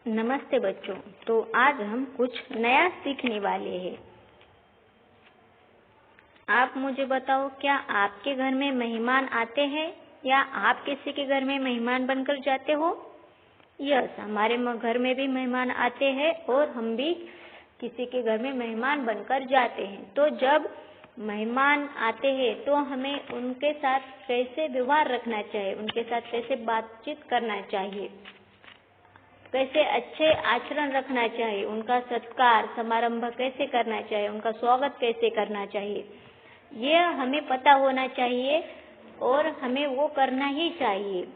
नमस्ते बच्चों। तो आज हम कुछ नया सीखने वाले हैं। आप मुझे बताओ, क्या आपके घर में मेहमान आते हैं या आप किसी के घर में मेहमान बनकर जाते हो? यस, हमारे घर में भी मेहमान आते हैं और हम भी किसी के घर में मेहमान बनकर जाते हैं। तो जब मेहमान आते हैं तो हमें उनके साथ कैसे व्यवहार रखना चाहिए, उनके साथ कैसे बातचीत करना चाहिए, कैसे अच्छे आचरण रखना चाहिए, उनका सत्कार समारंभ कैसे करना चाहिए, उनका स्वागत कैसे करना चाहिए, ये हमें पता होना चाहिए और हमें वो करना ही चाहिए।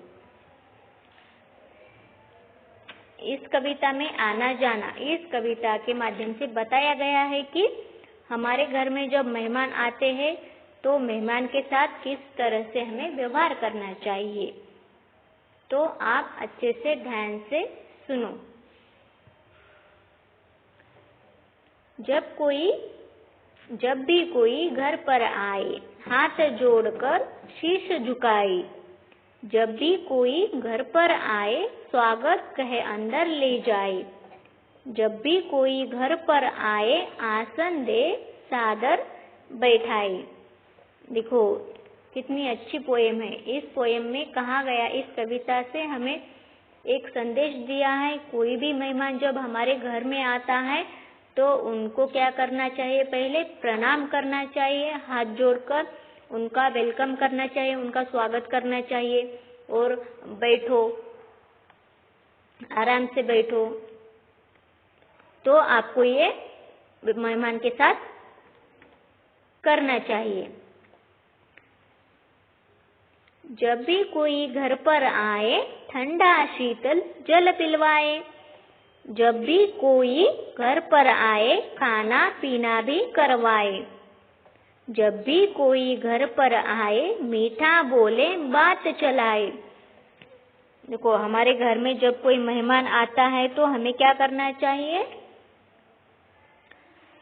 इस कविता में आना जाना, इस कविता के माध्यम से बताया गया है कि हमारे घर में जब मेहमान आते हैं तो मेहमान के साथ किस तरह से हमें व्यवहार करना चाहिए। तो आप अच्छे से ध्यान से सुनो। जब भी कोई घर पर आए, हाथ जोड़कर शीश झुकाए। जब भी कोई घर पर आए, स्वागत कहे अंदर ले जाए। जब भी कोई घर पर आए, आसन दे सादर बैठाए। देखो कितनी अच्छी पोएम है। इस पोएम में कहा गया, इस कविता से हमें एक संदेश दिया है। कोई भी मेहमान जब हमारे घर में आता है तो उनको क्या करना चाहिए, पहले प्रणाम करना चाहिए, हाथ जोड़कर उनका वेलकम करना चाहिए, उनका स्वागत करना चाहिए और बैठो, आराम से बैठो। तो आपको ये मेहमान के साथ करना चाहिए। जब भी कोई घर पर आए, ठंडा शीतल जल पिलवाए। जब भी कोई घर पर आए, खाना पीना भी करवाए। जब भी कोई घर पर आए, मीठा बोले बात चलाए। देखो हमारे घर में जब कोई मेहमान आता है तो हमें क्या करना चाहिए,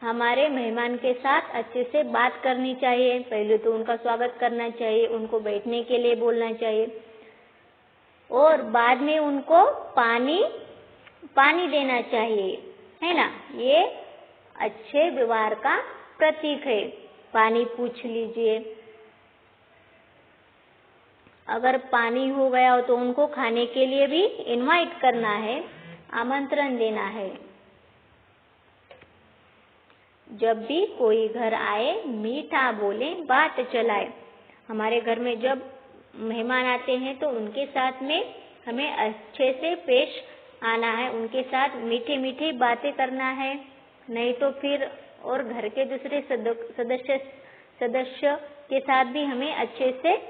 हमारे मेहमान के साथ अच्छे से बात करनी चाहिए। पहले तो उनका स्वागत करना चाहिए, उनको बैठने के लिए बोलना चाहिए और बाद में उनको पानी देना चाहिए, है ना। ये अच्छे व्यवहार का प्रतीक है। पानी पूछ लीजिए। अगर पानी हो गया हो तो उनको खाने के लिए भी इनवाइट करना है, आमंत्रण देना है। जब भी कोई घर आए, मीठा बोले बात चलाए। हमारे घर में जब मेहमान आते हैं तो उनके साथ में हमें अच्छे से पेश आना है, उनके साथ मीठी मीठी बातें करना है। नहीं तो फिर और घर के दूसरे सदस्य के साथ भी हमें अच्छे से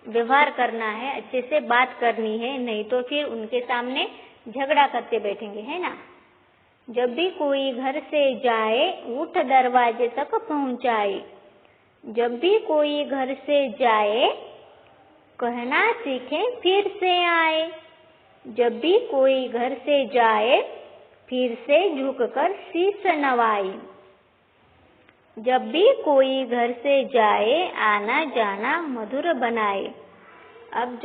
व्यवहार करना है, अच्छे से बात करनी है। नहीं तो फिर उनके सामने झगड़ा करते बैठेंगे, है ना। जब भी कोई घर से जाए, उठ दरवाजे तक पहुंचाए। जब भी कोई घर से जाए, कहना सीखे फिर से आए। जब भी कोई घर से जाए, फिर से झुककर शीश नवाए। जब भी कोई घर से जाए, आना जाना मधुर बनाए। अब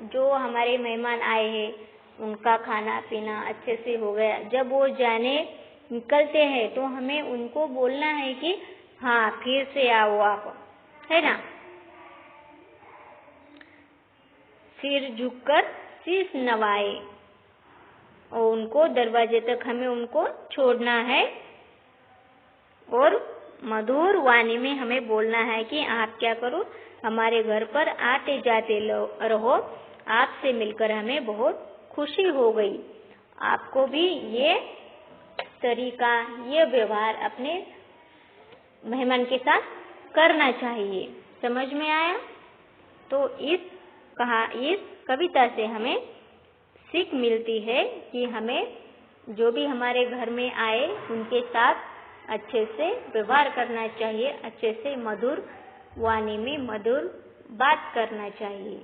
जो हमारे मेहमान आए हैं, उनका खाना पीना अच्छे से हो गया, जब वो जाने निकलते हैं तो हमें उनको बोलना है कि हाँ फिर से आओ आप, है ना। फिर झुककर शीश नवाए और उनको दरवाजे तक हमें उनको छोड़ना है और मधुर वाणी में हमें बोलना है कि आप क्या करो, हमारे घर पर आते जाते रहो, आपसे मिलकर हमें बहुत खुशी हो गई। आपको भी ये तरीका, ये व्यवहार अपने मेहमान के साथ करना चाहिए। समझ में आया? तो इस कविता से हमें सीख मिलती है कि हमें जो भी हमारे घर में आए उनके साथ अच्छे से व्यवहार करना चाहिए, अच्छे से मधुर वाणी में मधुर बात करना चाहिए।